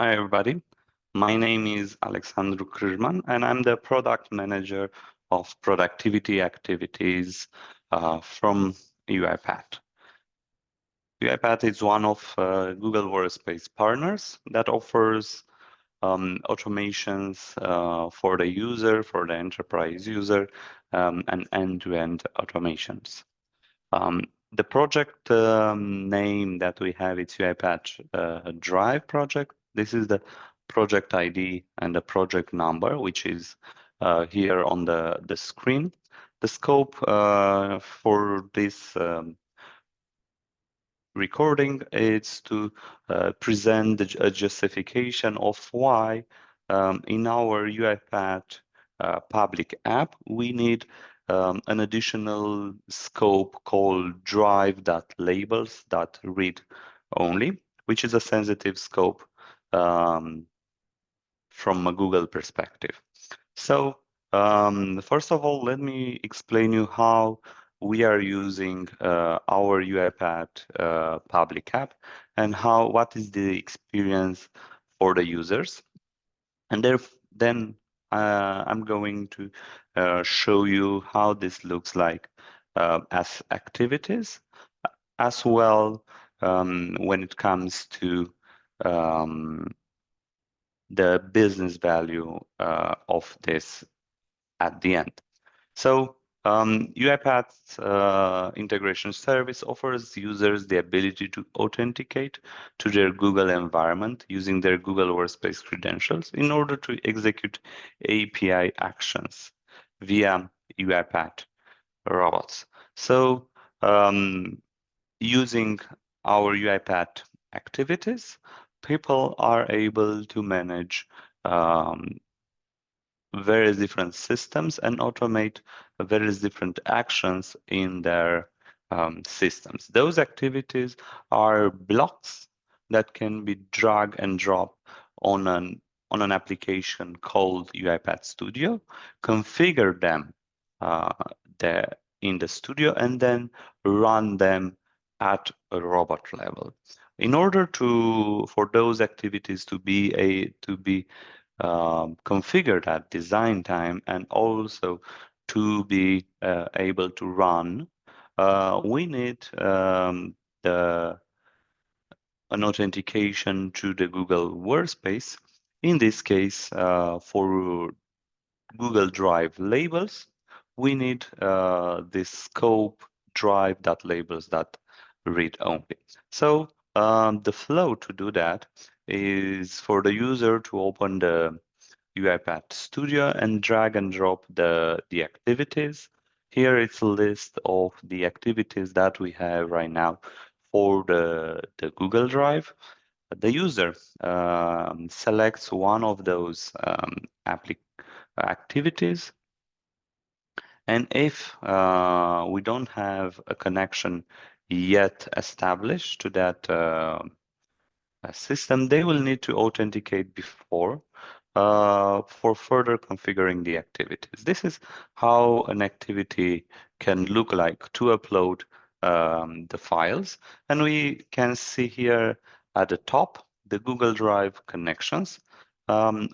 Hi, everybody. My name is Alexandru Krижman, and I'm the product manager of productivity activities from UiPath. UiPath is one of Google Workspace partners that offers automations for the user, for the enterprise user, and end-to-end automations. The project name that we have is UiPath Drive project. This is the project ID and the project number, which is here on the screen. The scope for this recording is to present a justification of why in our UiPath public app we need an additional scope called Drive.labels.read only, which is a sensitive scope from a Google perspective. So first of all, let me explain you how we are using our UiPath public app and what is the experience for the users. And then I'm going to show you how this looks like as activities, as well when it comes to the business value of this at the end. So UiPath's integration service offers users the ability to authenticate to their Google environment using their Google Workspace credentials in order to execute API actions via UiPath robots. So using our UiPath activities, people are able to manage various different systems and automate various different actions in their systems. Those activities are blocks that can be drag and drop on an application called UiPath Studio, configure them in the studio, and then run them at a robot level. In order for those activities to be configured at design time and also to be able to run, we need an authentication to the Google Workspace. In this case, for Google Drive labels, we need this scope Drive.labels.read only. So the flow to do that is for the user to open the UiPath Studio and drag and drop the activities. Here it's a list of the activities that we have right now for the Google Drive. The user selects one of those activities, and if we don't have a connection yet established to that system, they will need to authenticate before for further configuring the activities. This is how an activity can look like to upload the files. And we can see here at the top the Google Drive connections,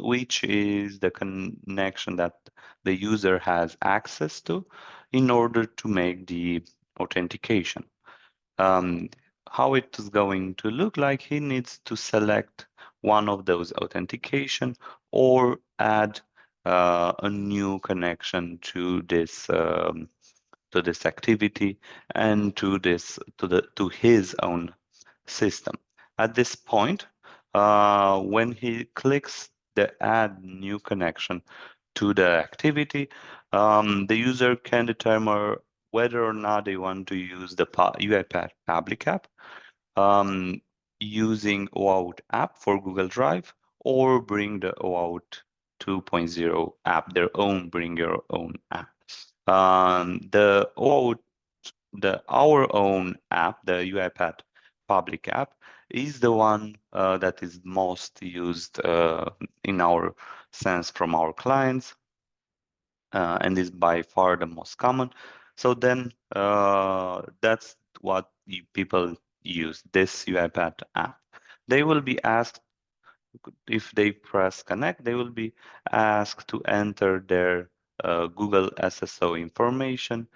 which is the connection that the user has access to in order to make the authentication. How it is going to look like, he needs to select one of those authentication or add a new connection to this activity and to his own system. At this point, when he clicks the add new connection to the activity, the user can determine whether or not they want to use the UiPath public app using OAuth app for Google Drive, or bring the OAuth 2.0 app, their own bring your own app. The OAuth, our own app, the UiPath public app, is the one that is most used in our sense from our clients, and is by far the most common. So then that's what people use, this UiPath app. They will be asked if they press connect, they will be asked to enter their Google SSO information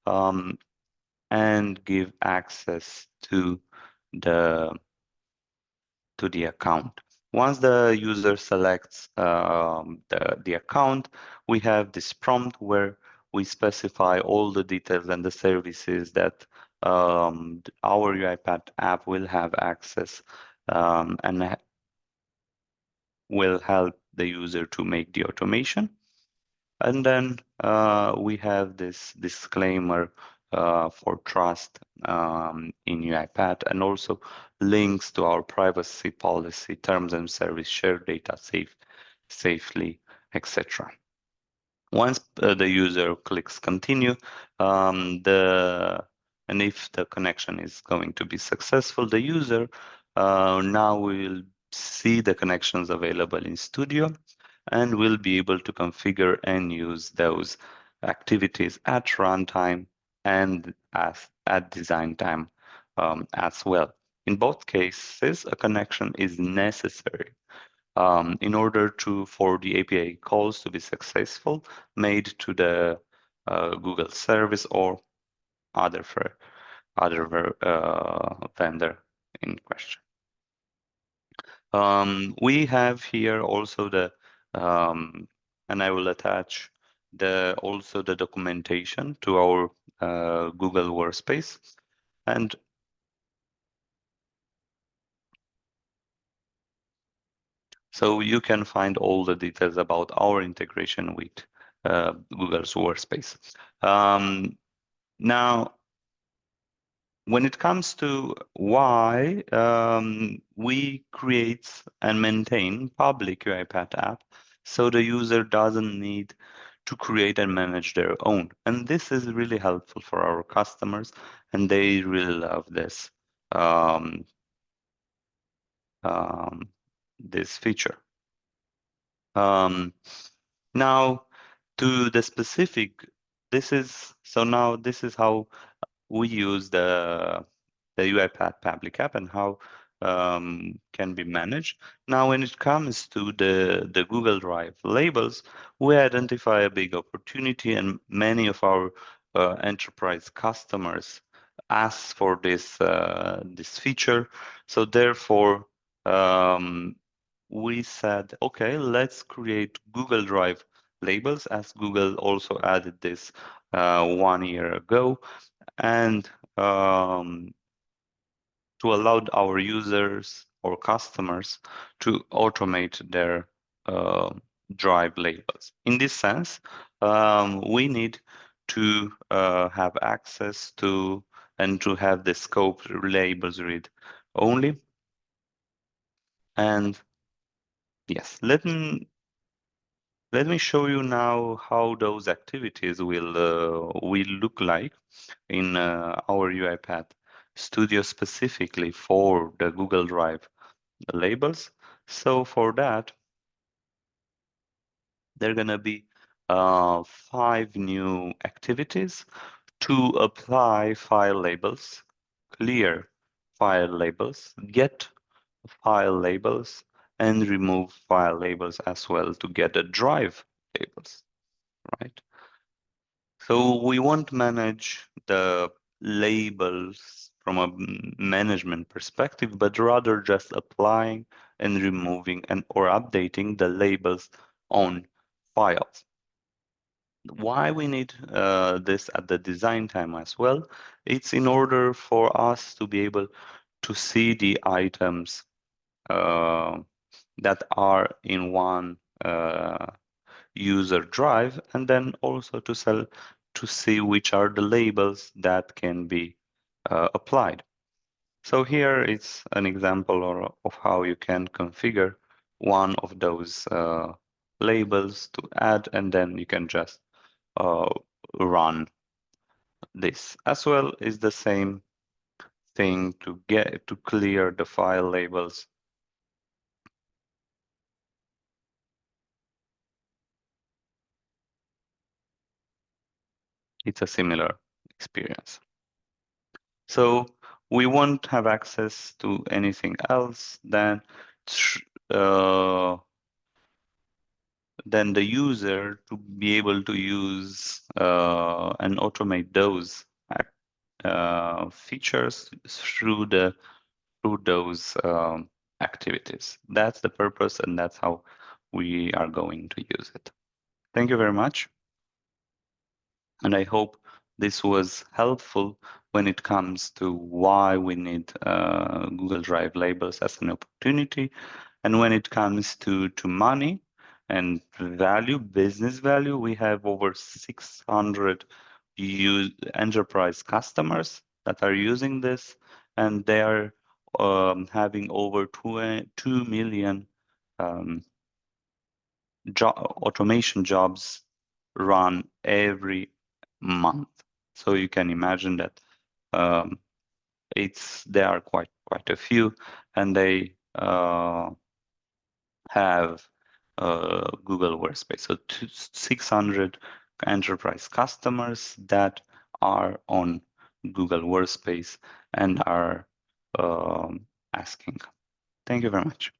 and give access the to the account. Once the user selects the account, we have this prompt where we specify all the details and the services that our UiPath app will have access and will help the user to make the automation. And then we have this disclaimer for trust in UiPath, and also links to our privacy policy, terms and service, share data safely, etc. Once the user clicks continue, and if the connection is going to be successful, the user now will see the connections available in Studio and will be able to configure and use those activities at runtime and at design time as well. In both cases, a connection is necessary in order for the API calls to be successful, made to the Google service or other vendor in question. We have here also and I will attach also the documentation to our Google Workspace. And so you can find all the details about our integration with Google's Workspace. Now, when it comes to why we create and maintain public UiPath app, so the user doesn't need to create and manage their own. And this is really helpful for our customers, and they really love this this feature. Now to the specific, this is how we use the UiPath public app and how can be managed. Now, when it comes to the Google Drive labels, we identify a big opportunity, and many of our enterprise customers ask for this feature. So therefore, we said, okay, let's create Google Drive labels, as Google also added this 1 year ago, and to allow our users or customers to automate their Drive labels. In this sense, we need to have access to and to have the scope labels read only. And yes, let me show you now how those activities will look like in our UiPath Studio specifically for the Google Drive labels. So for that, there are going to be 5 new activities: to apply file labels, clear file labels, get file labels, and remove file labels as well to get the Drive labels, right? So we won't manage the labels from a management perspective, but rather just applying and removing and or updating the labels on files. Why we need this at the design time as well? It's in order for us to be able to see the items that are in one user drive, and then also to see which are the labels that can be applied. So here it's an example of how you can configure one of those labels to add, and then you can just run this. As well is the same thing to clear the file labels. It's a similar experience. So we won't have access to anything else than then the user to be able to use and automate those features through those activities. That's the purpose, and that's how we are going to use it. Thank you very much, and I hope this was helpful when it comes to why we need Google Drive labels as an opportunity. And when it comes to money and value, business value, we have over 600 enterprise customers that are using this, and they are having over 2 million um, automation jobs run every month. So you can imagine that um, there are quite a few, and they have Google Workspace. So 600 enterprise customers that are on Google Workspace and are asking. Thank you very much.